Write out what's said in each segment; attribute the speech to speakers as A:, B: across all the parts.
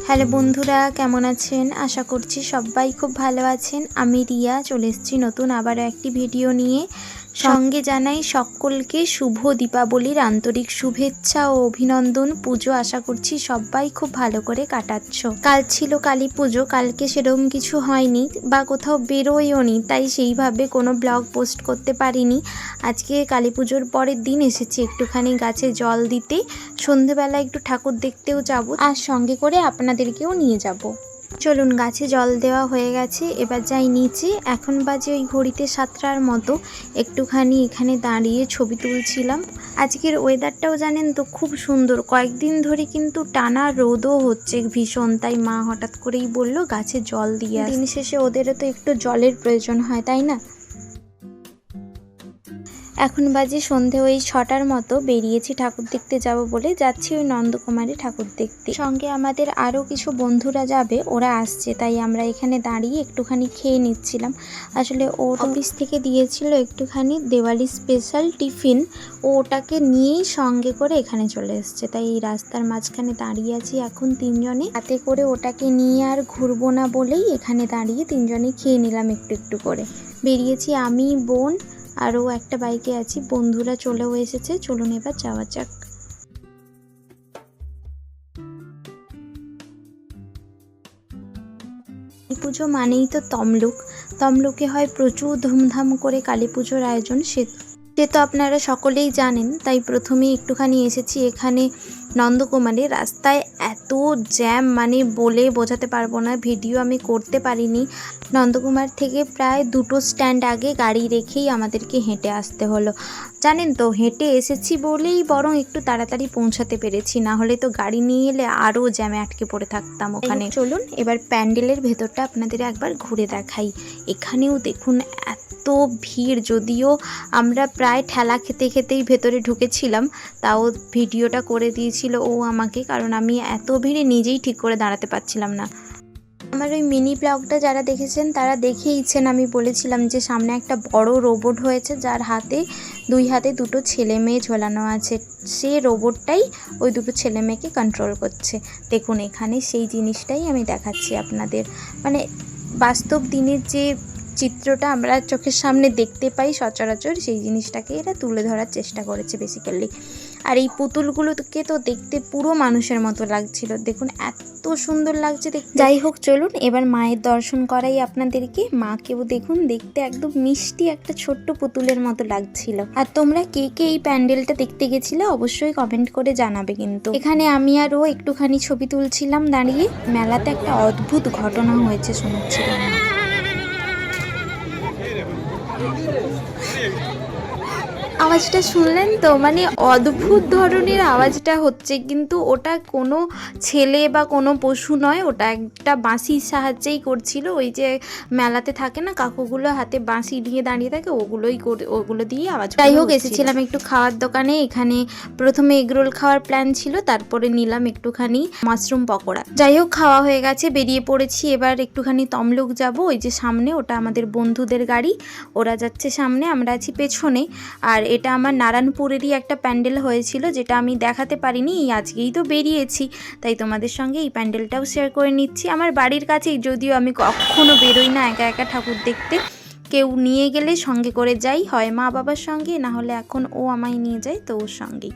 A: Hello বন্ধুরা, কেমন আছেন? আশা করছি সবাই খুব ভালো আছেন। আমি রিয়া চলে এসেছি নতুন আবারও একটি ভিডিও নিয়ে। সঙ্গে জানাই সকলকে শুভ দীপাবলির আন্তরিক শুভেচ্ছা ও অভিনন্দন। পুজো আশা করছি সবাই খুব ভালো করে কাটাচ্ছ। কাল ছিল কালী পুজো, কালকে সেরকম কিছু হয়নি বা কোথাও বেরোয়ও নি, তাই সেইভাবে কোনো ব্লগ পোস্ট করতে পারিনি। আজকে কালী পুজোর পরের দিন এসেছি একটুখানি গাছে জল দিতে। সন্ধেবেলা একটু ঠাকুর দেখতেও যাব, আর সঙ্গে করে আপনাদেরকেও নিয়ে যাব। চলুন, গাছে জল দেওয়া হয়ে গেছে, এবার যাই নিচে। এখন বাজে ওই ঘড়িতে 7টার মতো। একটুখানি এখানে দাঁড়িয়ে ছবি তুলছিলাম। আজকের ওয়েদারটাও জানেন তো খুব সুন্দর, কয়েকদিন ধরে কিন্তু টানা রোদও হচ্ছে ভীষণ, তাই মা হঠাৎ করেই বলল গাছে জল দিয়ে দিন শেষে ওদেরও তো একটু জলের প্রয়োজন হয়, তাই না? এখন বাজে সন্ধে ওই 6টার মতো। বেরিয়েছি ঠাকুর দেখতে যাব বলে, যাচ্ছি ওই নন্দকুমারী ঠাকুর দেখতে। সঙ্গে আমাদের আরও কিছু বন্ধুরা যাবে, ওরা আসছে, তাই আমরা এখানে দাঁড়িয়ে একটুখানি খেয়ে নিচ্ছিলাম। আসলে ওর অফিস থেকে দিয়েছিল একটুখানি দেওয়ালি স্পেশাল টিফিন, ও ওটাকে নিয়েই সঙ্গে করে এখানে চলে এসছে। তাই এই রাস্তার মাঝখানে দাঁড়িয়ে আছি এখন তিনজনে, হাতে করে ওটাকে নিয়ে আর ঘুরবো না বলেই এখানে দাঁড়িয়ে তিনজনে খেয়ে নিলাম একটু একটু করে। বেরিয়েছি আমি, বোন, আরও একটা বাইকে আছি, বন্ধুরা চলেও এসেছে। চলুন এবার যাওয়া যাক। কালী পুজো মানেই তো তমলুক। তমলুকে হয় প্রচুর ধুমধাম করে কালী পুজোর আয়োজন, সে তো আপনারা সকলেই জানেন। তাই প্রথমেই একটুখানি এসেছি এখানে নন্দকুমারে। রাস্তায় এত জ্যাম, মানে বলে বোঝাতে পারবো না, ভিডিও আমি করতে পারিনি। নন্দকুমার থেকে প্রায় 2টো স্ট্যান্ড আগে গাড়ি রেখেই আমাদেরকে হেঁটে আসতে হলো। জানেন তো, হেঁটে এসেছি বলেই বরং একটু তাড়াতাড়ি পৌঁছাতে পেরেছি, না হলে তো গাড়ি নিয়ে এলে আরও জ্যামে আটকে পড়ে থাকতাম ওখানে। চলুন এবার প্যান্ডেলের ভেতরটা আপনাদের একবার ঘুরে দেখাই। এখানেও দেখুন এত ভিড়, যদিও আমরা প্রায় ঠেলা খেতে খেতেই ভেতরে ঢুকেছিলাম, তাও ভিডিওটা করে দিয়েছিল ও আমাকে, কারণ আমি এত ভিড়ে নিজেই ঠিক করে দাঁড়াতে পারছিলাম না। আমার ওই মিনি ব্লগটা যারা দেখেছেন তারা দেখেইছেন, আমি বলেছিলাম যে সামনে একটা বড় রোবট হয়েছে, যার দুই হাতে 2টো ছেলে মেয়ে ঝোলানো আছে। সে রোবটটাই ওই 2টো ছেলে মেয়েকে কন্ট্রোল করছে। দেখুন এখানে সেই জিনিসটাই আমি দেখাচ্ছি আপনাদের, মানে বাস্তব দিনের যে চিত্রটা আমরা চোখের সামনে দেখতে পাই সচরাচর, সেই জিনিসটাকে এরা তুলে ধরার চেষ্টা করেছে বেসিক্যালি। আর এই পুতুলগুলোকে তো দেখতে পুরো মানুষের মতো লাগছিল, দেখুন এত সুন্দর লাগছে দেখতে। যাই হোক, চলুন এবার মায়ের দর্শন করাই আপনাদেরকে। মাকেও দেখুন, দেখতে একদম মিষ্টি একটা ছোট্ট পুতুলের মতো লাগছিল। আর তোমরা কে কে এই প্যান্ডেলটা দেখতে গেছিলে অবশ্যই কমেন্ট করে জানাবে। কিন্তু এখানে আমি আর ও একটুখানি ছবি তুলছিলাম দাঁড়িয়ে। মেলাতে একটা অদ্ভুত ঘটনা হয়েছে শুনছিলাম। আওয়াজটা শুনলেন তো, মানে অদ্ভুত ধরনের আওয়াজটা হচ্ছে, কিন্তু ওটা কোনো ছেলে বা কোনো পশু নয়, ওটা একটা বাঁশির সাহায্যেই করছিল। ওই যে মেলাতে থাকে না কাকুগুলো হাতে বাঁশি নিয়ে দাঁড়িয়ে থাকে, ওগুলো দিয়ে আওয়াজ। যাই হোক, এসেছিলাম একটু খাওয়ার দোকানে। এখানে প্রথমে এগরোল খাওয়ার প্ল্যান ছিল, তারপরে নিলাম একটুখানি মাশরুম পকোড়া। যাই হোক, খাওয়া হয়ে গেছে, বেরিয়ে পড়েছি। এবার একটুখানি তমলুক যাব। ওই যে সামনে ওটা আমাদের বন্ধুদের গাড়ি, ওরা যাচ্ছে সামনে, আমরা আছি পেছনে। আর এটা আমার নারায়ণপুরেরই একটা প্যান্ডেল হয়েছিল, যেটা আমি দেখাতে পারিনি, আজকেই তো বেরিয়েছি, তাই তোমাদের সঙ্গে এই প্যান্ডেলটাও শেয়ার করে নিচ্ছি। আমার বাড়ির কাছেই, যদিও আমি কখনো বেরোই না একা একা ঠাকুর দেখতে। কেউ নিয়ে গেলে সঙ্গে করে যাই, হয় মা বাবার সঙ্গে, না হলে এখন ও আমায় নিয়ে যায়, তো ওর সঙ্গেই।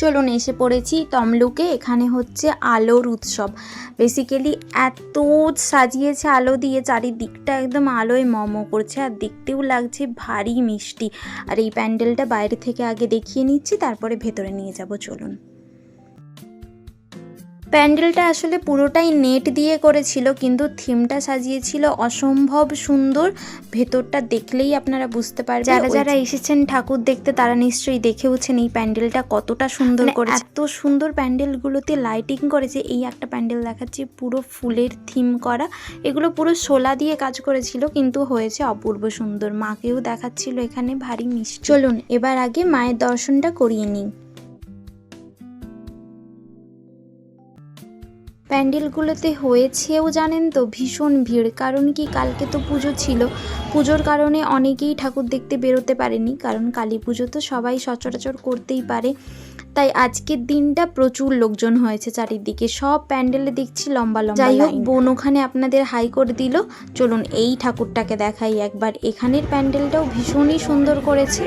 A: চলুন, এসে পড়েছি তমলুকে। এখানে হচ্ছে আলোর উৎসব। বেসিক্যালি এত সাজিয়েছে আলো দিয়ে, চারিদিকটা একদম আলোয় মমো করছে, আর দেখতেও লাগছে ভারী মিষ্টি। আর এই প্যান্ডেলটা বাইরে থেকে আগে দেখিয়ে নিচ্ছি, তারপরে ভেতরে নিয়ে যাব। চলুন। প্যান্ডেলটা আসলে পুরোটাই নেট দিয়ে করেছিল, কিন্তু থিমটা সাজিয়েছিল অসম্ভব সুন্দর। ভেতরটা দেখলেই আপনারা বুঝতে পারবেন। যারা যারা এসেছেন ঠাকুর দেখতে তারা নিশ্চয়ই দেখেওছেন এই প্যান্ডেলটা কতটা সুন্দর করেছে। এত সুন্দর প্যান্ডেলগুলোতে লাইটিং করেছে। এই একটা প্যান্ডেল দেখাচ্ছি, পুরো ফুলের থিম করা, এগুলো পুরো শোলা দিয়ে কাজ করেছিল, কিন্তু হয়েছে অপূর্ব সুন্দর। মাকেও দেখাচ্ছিল এখানে ভারী মিষ্টি। চলুন এবার আগে মায়ের দর্শনটা করিয়ে নিই। প্যান্ডেলগুলোতে হয়েছেও জানেন তো ভীষণ ভিড়, কারণ কি কালকে তো পুজো ছিল, পুজোর কারণে অনেকেই ঠাকুর দেখতে বেরোতে পারেনি, কারণ কালী পুজো তো সবাই সচরাচর করতেই পারে। তাই আজকের দিনটা প্রচুর লোকজন হয়েছে চারিদিকে, সব প্যান্ডেলে দেখছি লম্বা লম্বা। যাই হোক, বোন ওখানে আপনাদের হাই করে দিল। চলুন এই ঠাকুরটাকে দেখাই একবার। এখানের প্যান্ডেলটাও ভীষণই সুন্দর করেছে।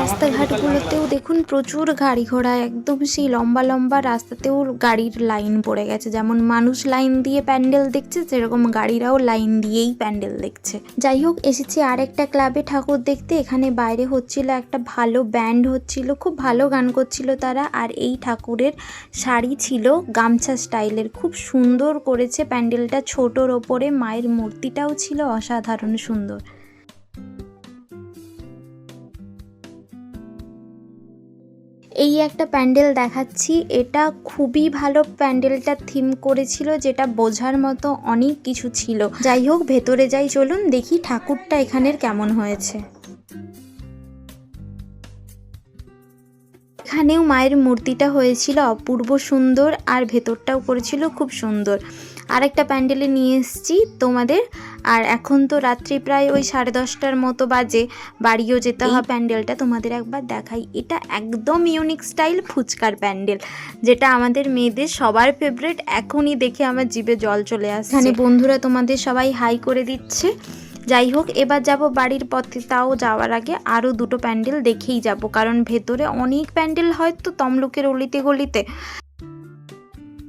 A: রাস্তাঘাটগুলোতেও দেখুন প্রচুর গাড়ি ঘোড়া, একদম সেই লম্বা লম্বা রাস্তাতেও গাড়ির লাইন পড়ে গেছে। যেমন মানুষ লাইন দিয়ে প্যান্ডেল দেখছে, সেরকম গাড়িরাও লাইন দিয়েই প্যান্ডেল দেখছে। যাই হোক, এসেছি আরেকটা ক্লাবে ঠাকুর দেখতে। এখানে বাইরে হচ্ছিল একটা ভালো ব্যান্ড হচ্ছিল, খুব ভালো গান করছিল তারা। আর এই ঠাকুরের শাড়ি ছিল গামছা স্টাইলের, খুব সুন্দর করেছে প্যান্ডেলটা। ছোটোর ওপরে মায়ের মূর্তিটাও ছিল অসাধারণ সুন্দর। এই একটা প্যান্ডেল দেখাচ্ছি, এটা খুবই ভালো। প্যান্ডেলটা থিম করেছিল, যেটা বোঝার মতো অনেক কিছু ছিল। যাই হোক, ভেতরে যাই, চলুন দেখি ঠাকুরটা এখানের কেমন হয়েছে। এখানেও মায়ের মূর্তিটা হয়েছিল অপূর্ব সুন্দর, আর ভেতরটাও করেছিল খুব সুন্দর। আরেকটা প্যান্ডেলে নিয়ে এসেছি তোমাদের। আর এখন তো রাত্রি প্রায় ওই 10:30টার মতো বাজে, বাড়িও যেতে হবে। প্যান্ডেলটা তোমাদের একবার দেখাই। এটা একদম ইউনিক স্টাইল ফুচকার প্যান্ডেল, যেটা আমাদের মেয়েদের সবার ফেভারিট। এখনই দেখে আমার জিভে জল চলে আসছে। এখানে বন্ধুরা তোমাদের সবাই হাই করে দিচ্ছে। যাই হোক, এবার যাব বাড়ির পথে। তাও যাওয়ার আগে আরও দুটো প্যান্ডেল দেখেই যাব, কারণ ভেতরে অনেক প্যান্ডেল হয়তো তমলুকের অলিতে গলিতে।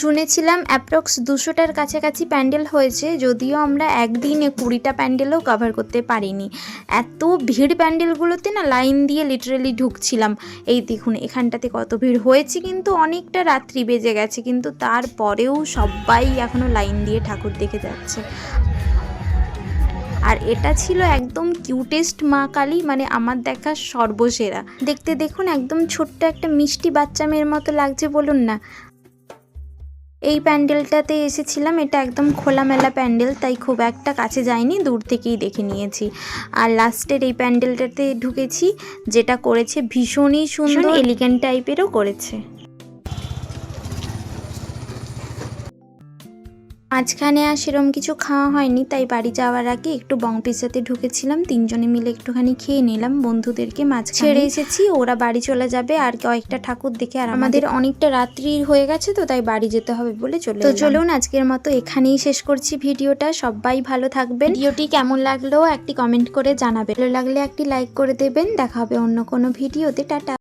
A: শুনেছিলাম অ্যাপ্রক্স 200টার কাছাকাছি প্যান্ডেল হয়েছে, যদিও আমরা একদিনে 20টা প্যান্ডেলও কভার করতে পারিনি। এত ভিড় প্যান্ডেলগুলোতে না, লাইন দিয়ে লিটারেলি ঢুকছিলাম। এই দেখুন এখানটাতে কত ভিড় হয়েছে, কিন্তু অনেকটা রাত্রি বেজে গেছে, কিন্তু তারপরেও সবাই এখনও লাইন দিয়ে ঠাকুর দেখে যাচ্ছে। আর এটা ছিল একদম কিউটেস্ট মা কালী, মানে আমার দেখা সর্বসেরা। দেখতে দেখুন একদম ছোট্ট একটা মিষ্টি বাচ্চা মেয়ের মতো লাগছে, বলুন না। এই প্যান্ডেলটাতে এসেছিলাম, এটা একদম খোলামেলা প্যান্ডেল, তাই খুব একটা কাছে যাইনি, দূর থেকেই দেখে নিয়েছি। আর লাস্টের এই প্যান্ডেলটাতে ঢুকেছি, যেটা করেছে ভীষণই সুন্দর, এলিগেন্ট টাইপেরও করেছে। মাঝখানে আর সেরকম কিছু খাওয়া হয়নি, তাই বাড়ি যাওয়ার আগে একটু বং পিৎজাতে ঢুকেছিলাম। 3জনে মিলে একটুখানি খেয়ে নিলাম, বন্ধুদেরকে মাঝখানে ছেড়ে এসেছি। ওরা বাড়ি চলে যাবে আর কয়েকটা ঠাকুর দেখে, আর আমাদের অনেকটা রাত্রি হয়ে গেছে, তো তাই বাড়ি যেতে হবে বলে চলুন আজকের মতো এখানেই শেষ করছি ভিডিওটা। সবাই ভালো থাকবেন। ভিডিওটি কেমন লাগলো একটি কমেন্ট করে জানাবেন, ভালো লাগলে একটি লাইক করে দেবেন। দেখা হবে অন্য কোনো ভিডিওতে। টাটা।